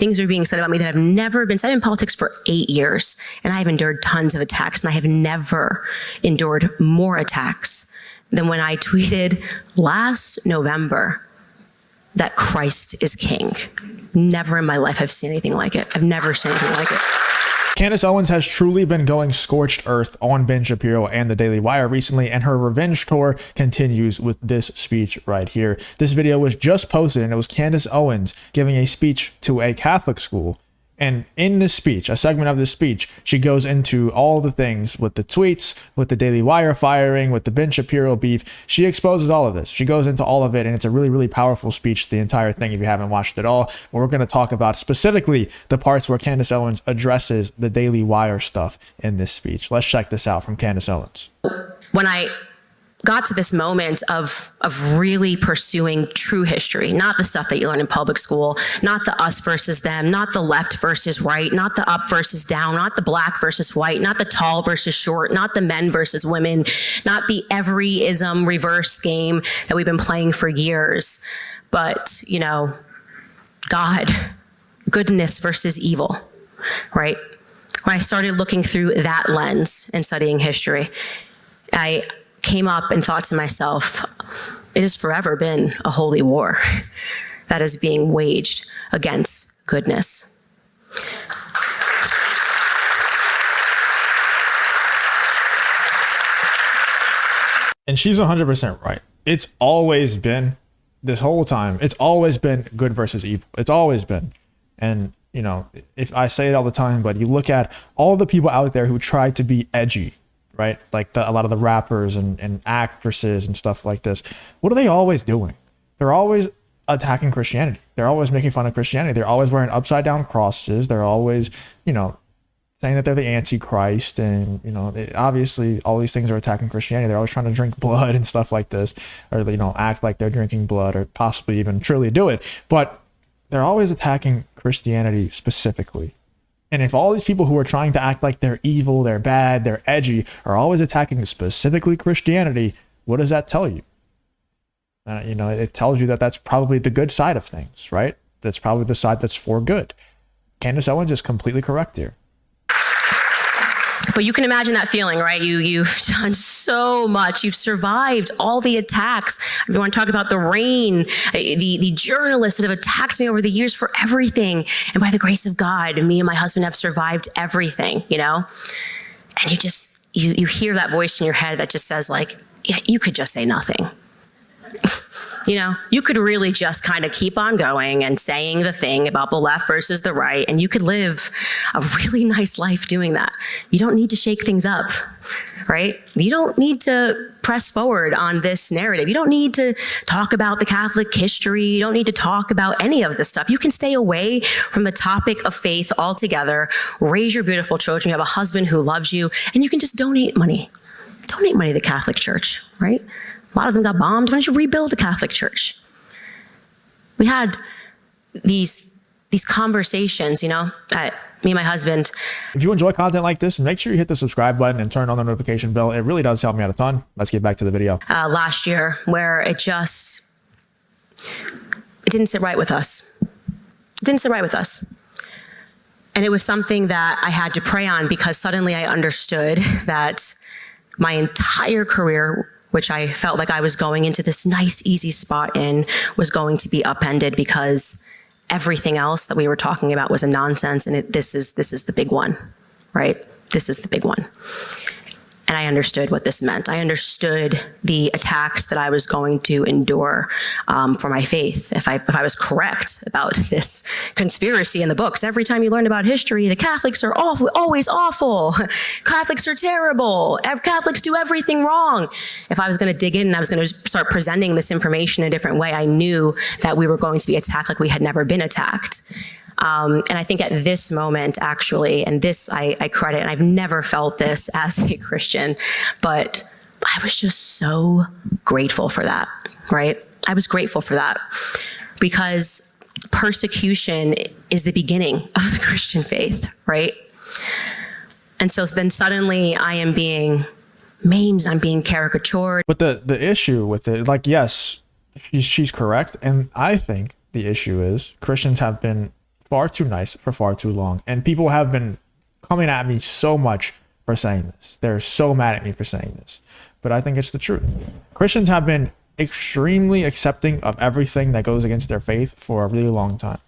things are being said about me that have never been said. I've been in politics for 8 years, and I've endured tons of attacks, and I have never endured more attacks than when I tweeted last November that Christ is king. Never in my life have seen anything like it. I've never seen anything like it. Candace Owens has truly been going scorched earth on Ben Shapiro and the Daily Wire recently, and her revenge tour continues with this speech right here. This video was just posted, and it was Candace Owens giving a speech to a Catholic school. And in this speech, a segment of this speech, she goes into all the things with the tweets, with the Daily Wire firing, with the Ben Shapiro beef. She exposes all of this. She goes into all of it, and it's a really, really powerful speech, the entire thing, if you haven't watched it all. But we're going to talk about specifically the parts where Candace Owens addresses the Daily Wire stuff in this speech. Let's check this out from Candace Owens. When I got to this moment of really pursuing true history, not the stuff that you learn in public school, not the us versus them, not the left versus right, not the up versus down, not the black versus white, not the tall versus short, not the men versus women, not the every-ism reverse game that we've been playing for years, but, you know, God, goodness versus evil, right? When I started looking through that lens and studying history, I came up and thought to myself, it has forever been a holy war that is being waged against goodness. And she's 100% right. It's always been, this whole time, it's always been good versus evil. It's always been. And, you know, if I say it all the time, but you look at all the people out there who try to be edgy, right? Like a lot of the rappers and actresses and stuff like this. What are they always doing? They're always attacking Christianity. They're always making fun of Christianity. They're always wearing upside down crosses. They're always, you know, saying that they're the Antichrist. And, you know, obviously all these things are attacking Christianity. They're always trying to drink blood and stuff like this, or, you know, act like they're drinking blood, or possibly even truly do it. But they're always attacking Christianity specifically. And if all these people who are trying to act like they're evil, they're bad, they're edgy, are always attacking specifically Christianity, what does that tell you? You know, it tells you that that's probably the good side of things, right? That's probably the side that's for good. Candace Owens is completely correct here. But you can imagine that feeling, right? You've done so much. You've survived all the attacks. If you want to talk about the rain, the journalists that have attacked me over the years for everything. And by the grace of God, me and my husband have survived everything, you know? And you just, you hear that voice in your head that just says like, yeah, you could just say nothing. You know, you could really just kind of keep on going and saying the thing about the left versus the right, and you could live a really nice life doing that. You don't need to shake things up, right? You don't need to press forward on this narrative. You don't need to talk about the Catholic history. You don't need to talk about any of this stuff. You can stay away from the topic of faith altogether, raise your beautiful children, you have a husband who loves you, and you can just donate money. Donate money to the Catholic Church, right? A lot of them got bombed. Why don't you rebuild the Catholic Church? We had these conversations, you know, me and my husband. If you enjoy content like this, make sure you hit the subscribe button and turn on the notification bell. It really does help me out a ton. Let's get back to the video. Last year, where it didn't sit right with us. It didn't sit right with us. And it was something that I had to pray on, because suddenly I understood that my entire career, which I felt like I was going into this nice, easy spot in, was going to be upended, because everything else that we were talking about was a nonsense, and this is the big one, right? This is the big one. And I understood what this meant. I understood the attacks that I was going to endure for my faith. If I was correct about this conspiracy in the books, every time you learn about history, the Catholics are awful, always awful. Catholics are terrible. Catholics do everything wrong. If I was going to dig in and I was going to start presenting this information in a different way, I knew that we were going to be attacked like we had never been attacked. And I think at this moment, actually, and this I credit, and I've never felt this as a Christian, but I was just so grateful for that, right? I was grateful for that, because persecution is the beginning of the Christian faith, right? And so then suddenly I am being maimed, I'm being caricatured. But the issue with it, like, yes, she's correct. And I think the issue is Christians have been far too nice for far too long. And people have been coming at me so much for saying this. They're so mad at me for saying this. But I think it's the truth. Christians have been extremely accepting of everything that goes against their faith for a really long time.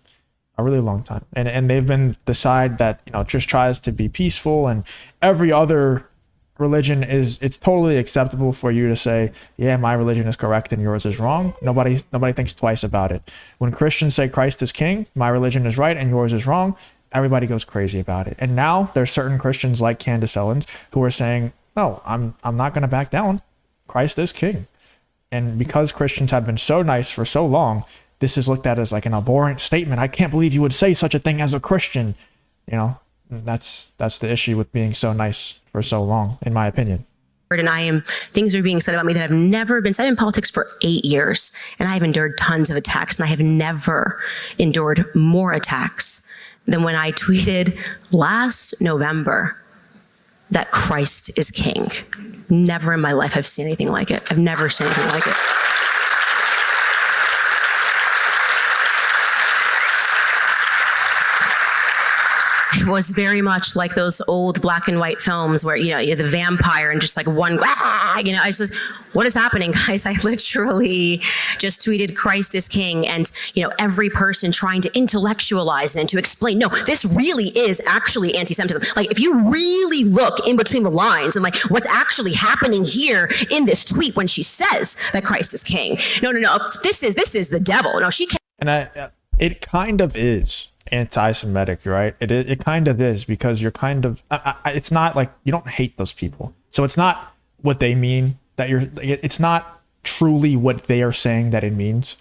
A really long time. And they've been the side that, just tries to be peaceful, and every other religion it's totally acceptable for you to say, yeah, my religion is correct and yours is wrong. Nobody thinks twice about it. When Christians say Christ is king, my religion is right and yours is wrong, everybody goes crazy about it. And now there's certain Christians like Candace Owens who are saying, no, I'm not going to back down. Christ is king. And because Christians have been so nice for so long, this is looked at as like an abhorrent statement. I can't believe you would say such a thing as a Christian. That's the issue with being so nice for so long, in my opinion. And things are being said about me that have never been said in politics for 8 years. And I've endured tons of attacks, and I have never endured more attacks than when I tweeted last November that Christ is king. Never in my life have I seen anything like it. I've never seen anything like it. It was very much like those old black and white films where, you're the vampire and just like one, I was just, what is happening, guys? I literally just tweeted Christ is king, and, every person trying to intellectualize and to explain, no, this really is actually anti-Semitism. Like, if you really look in between the lines and like what's actually happening here in this tweet when she says that Christ is king. No, this is the devil. No, she can't. And it kind of is anti-Semitic, right? It kind of is, because you're kind of it's not like you don't hate those people, so it's not what they mean that it's not truly what they are saying that it means,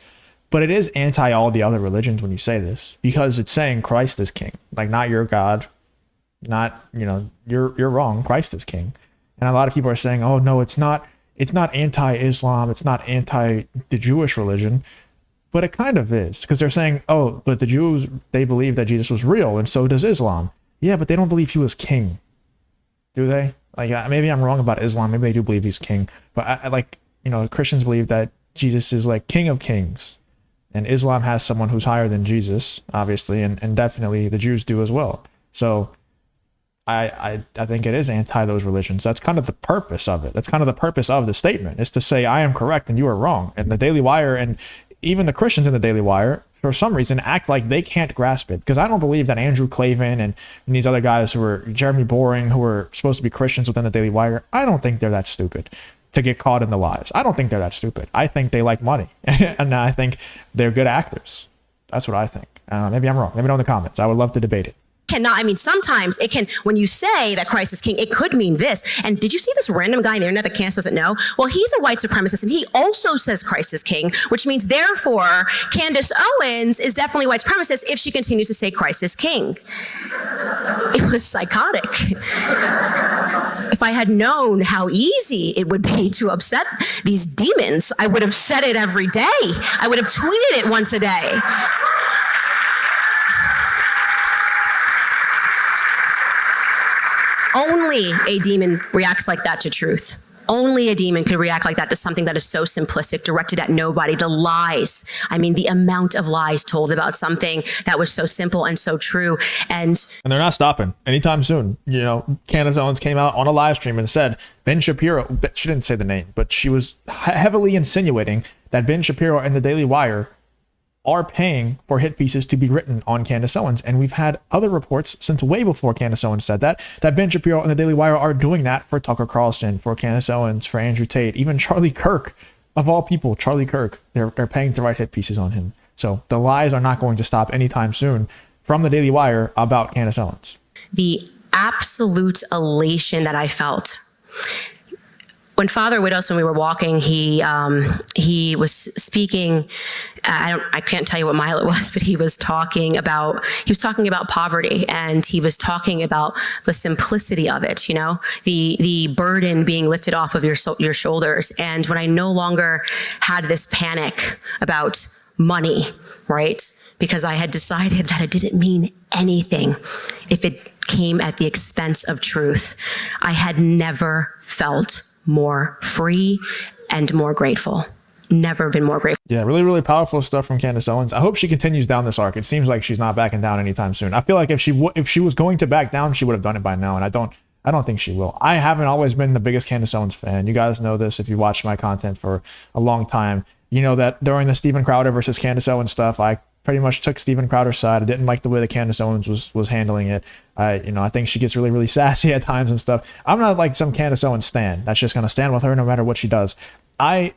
but it is anti all the other religions when you say this, because it's saying Christ is king, like not your God, not you're wrong, Christ is king. And a lot of people are saying, oh no, it's not anti-Islam, it's not anti the Jewish religion. But it kind of is, because they're saying, oh, but the Jews, they believe that Jesus was real, and so does Islam. Yeah, but they don't believe he was king. Do they? Like, maybe I'm wrong about Islam. Maybe they do believe he's king. But Christians believe that Jesus is like King of Kings. And Islam has someone who's higher than Jesus, obviously, and definitely the Jews do as well. So I think it is anti those religions. That's kind of the purpose of it. That's kind of the purpose of the statement, is to say I am correct and you are wrong. And the Daily Wire, and even the Christians in the Daily Wire, for some reason, act like they can't grasp it. Because I don't believe that Andrew Klavan and these other guys who are Jeremy Boring, who are supposed to be Christians within the Daily Wire, I don't think they're that stupid to get caught in the lies. I don't think they're that stupid. I think they like money. And I think they're good actors. That's what I think. Maybe I'm wrong. Let me know in the comments. I would love to debate it. Sometimes it can, when you say that Christ is king, it could mean this. And did you see this random guy on the internet that Candace doesn't know? Well, he's a white supremacist, and he also says Christ is king, which means therefore Candace Owens is definitely white supremacist if she continues to say Christ is king. It was psychotic. If I had known how easy it would be to upset these demons, I would have said it every day. I would have tweeted it once a day. Only a demon reacts like that to truth. Only a demon could react like that to something that is so simplistic, directed at nobody. The lies, the amount of lies told about something that was so simple and so true. And they're not stopping anytime soon. Candace Owens came out on a live stream and said, Ben Shapiro, she didn't say the name, but she was heavily insinuating that Ben Shapiro and the Daily Wire are paying for hit pieces to be written on Candace Owens. And we've had other reports since way before Candace Owens said that Ben Shapiro and the Daily Wire are doing that for Tucker Carlson, for Candace Owens, for Andrew Tate, even Charlie Kirk, of all people, Charlie Kirk. They're paying to write hit pieces on him. So the lies are not going to stop anytime soon from the Daily Wire about Candace Owens. The absolute elation that I felt when Father Widows, when we were walking, he was speaking. I can't tell you what mile it was, but he was talking about poverty, and he was talking about the simplicity of it. The burden being lifted off of your shoulders. And when I no longer had this panic about money, right? Because I had decided that it didn't mean anything if it came at the expense of truth. I had never felt more free and more grateful. never been more grateful. Yeah, really, really powerful stuff from Candace Owens. I hope she continues down this arc. It seems like she's not backing down anytime soon. I feel like if she was going to back down, she would have done it by now, and I don't think she will. I haven't always been the biggest Candace Owens fan. You guys know this if you watched my content for a long time. You know that during the Steven Crowder versus Candace Owens stuff, I pretty much took Steven Crowder's side. I didn't like the way that Candace Owens was handling it. I think she gets really, really sassy at times and stuff. I'm not like some Candace Owens stan that's just gonna stand with her no matter what she does. I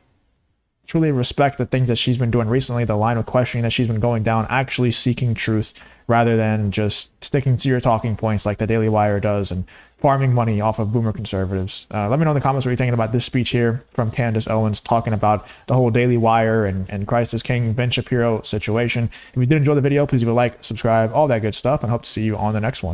truly respect the things that she's been doing recently, the line of questioning that she's been going down, actually seeking truth rather than just sticking to your talking points like the Daily Wire does and farming money off of boomer conservatives. Let me know in the comments what you're thinking about this speech here from Candace Owens talking about the whole Daily Wire and Christ is King, Ben Shapiro situation. If you did enjoy the video, please leave a like, subscribe, all that good stuff, and hope to see you on the next one.